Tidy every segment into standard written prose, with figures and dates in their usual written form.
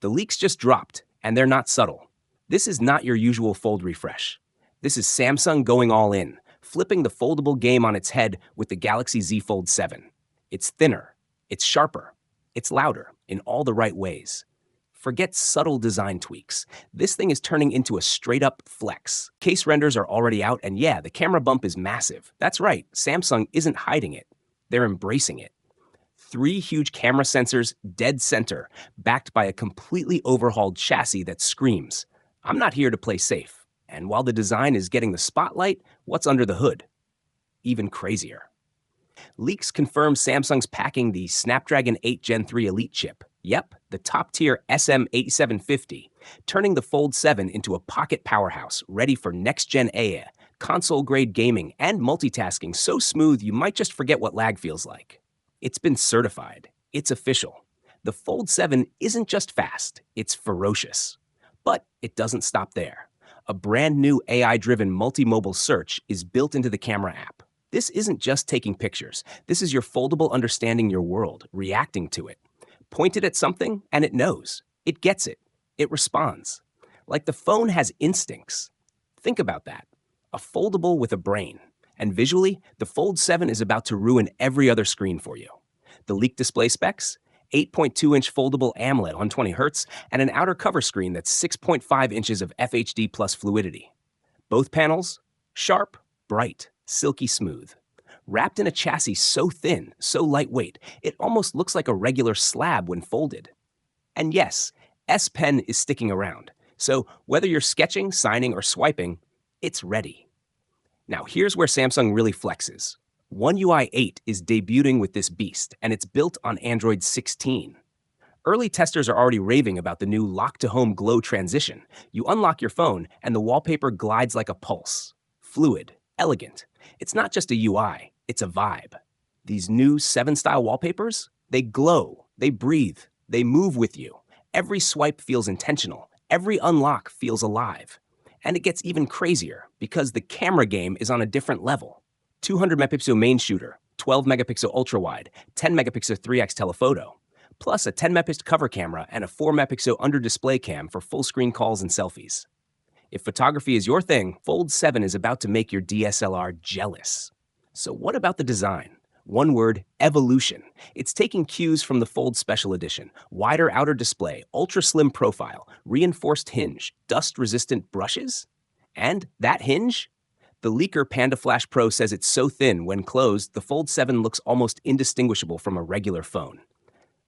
The leaks just dropped, and they're not subtle. This is not your usual fold refresh. This is Samsung going all in, flipping the foldable game on its head with the Galaxy Z Fold 7. It's thinner, it's sharper, it's louder in all the right ways. Forget subtle design tweaks. This thing is turning into a straight-up flex. Case renders are already out, and yeah, the camera bump is massive. That's right, Samsung isn't hiding it. They're embracing it. 3 huge camera sensors dead center, backed by a completely overhauled chassis that screams, "I'm not here to play safe." And while the design is getting the spotlight, what's under the hood? Even crazier. Leaks confirm Samsung's packing the Snapdragon 8 Gen 3 Elite chip. Yep, the top-tier SM8750, turning the Fold 7 into a pocket powerhouse ready for next-gen AI, console-grade gaming, and multitasking so smooth you might just forget what lag feels like. It's been certified. It's official. The Fold 7 isn't just fast, it's ferocious. But it doesn't stop there. A brand new AI-driven multi-mobile search is built into the camera app. This isn't just taking pictures. This is your foldable understanding your world, reacting to it. Point it at something, and it knows. It gets it. It responds. Like the phone has instincts. Think about that. A foldable with a brain. And visually, the Fold 7 is about to ruin every other screen for you. The leaked display specs? 8.2-inch foldable AMOLED 120Hz and an outer cover screen that's 6.5 inches of FHD plus fluidity. Both panels? Sharp, bright, silky smooth. Wrapped in a chassis so thin, so lightweight, it almost looks like a regular slab when folded. And yes, S Pen is sticking around, so whether you're sketching, signing, or swiping, it's ready. Now here's where Samsung really flexes. One UI 8 is debuting with this beast, and it's built on Android 16. Early testers are already raving about the new lock-to-home glow transition. You unlock your phone, and the wallpaper glides like a pulse. Fluid, elegant. It's not just a UI, it's a vibe. These new 7-style wallpapers, they glow, they breathe, they move with you. Every swipe feels intentional, every unlock feels alive. And it gets even crazier because the camera game is on a different level. 200-megapixel main shooter, 12-megapixel ultra-wide, 10-megapixel 3x telephoto, plus a 10-megapixel cover camera and a 4-megapixel under-display cam for full-screen calls and selfies. If photography is your thing, Fold 7 is about to make your DSLR jealous. So what about the design? One word, evolution. It's taking cues from the Fold Special Edition. Wider outer display, ultra-slim profile, reinforced hinge, dust-resistant brushes? And that hinge? The leaker Panda Flash Pro says it's so thin, when closed, the Fold 7 looks almost indistinguishable from a regular phone.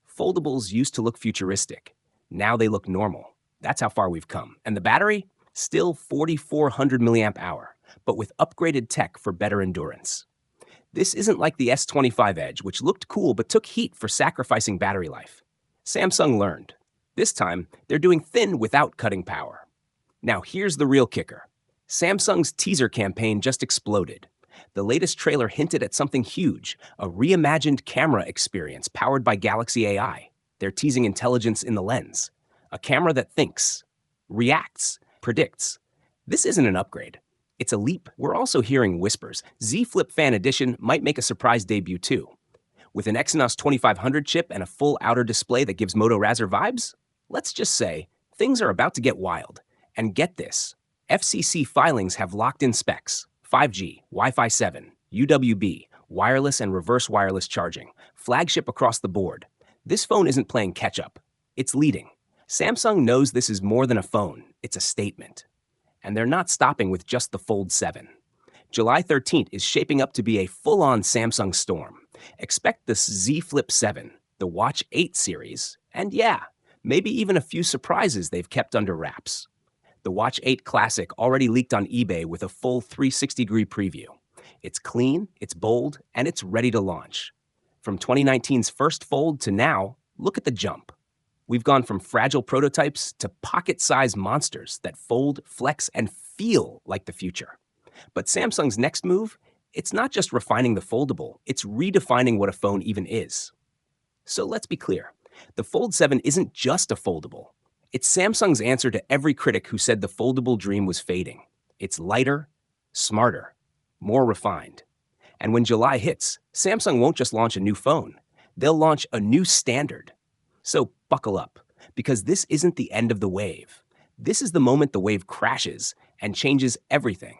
Foldables used to look futuristic. Now they look normal. That's how far we've come. And the battery? Still 4,400 milliamp hour, but with upgraded tech for better endurance. This isn't like the S25 Edge, which looked cool but took heat for sacrificing battery life. Samsung learned. This time, they're doing thin without cutting power. Now here's the real kicker. Samsung's teaser campaign just exploded. The latest trailer hinted at something huge, a reimagined camera experience powered by Galaxy AI. They're teasing intelligence in the lens. A camera that thinks, reacts, predicts. This isn't an upgrade. It's a leap. We're also hearing whispers. Z Flip Fan Edition might make a surprise debut too. With an Exynos 2500 chip and a full outer display that gives Moto Razr vibes? Let's just say, things are about to get wild. And get this, FCC filings have locked in specs. 5G, Wi-Fi 7, UWB, wireless and reverse wireless charging, flagship across the board. This phone isn't playing catch-up. It's leading. Samsung knows this is more than a phone. It's a statement. And they're not stopping with just the Fold 7. July 13th is shaping up to be a full-on Samsung storm. Expect the Z Flip 7, the Watch 8 series, and yeah, maybe even a few surprises they've kept under wraps. The Watch 8 Classic already leaked on eBay with a full 360-degree preview. It's clean, it's bold, and it's ready to launch. From 2019's first Fold to now, look at the jump. We've gone from fragile prototypes to pocket-sized monsters that fold, flex, and feel like the future. But Samsung's next move? It's not just refining the foldable, it's redefining what a phone even is. So let's be clear. The Fold 7 isn't just a foldable. It's Samsung's answer to every critic who said the foldable dream was fading. It's lighter, smarter, more refined. And when July hits, Samsung won't just launch a new phone. They'll launch a new standard. So buckle up. because this isn't the end of the wave. This is the moment the wave crashes and changes everything.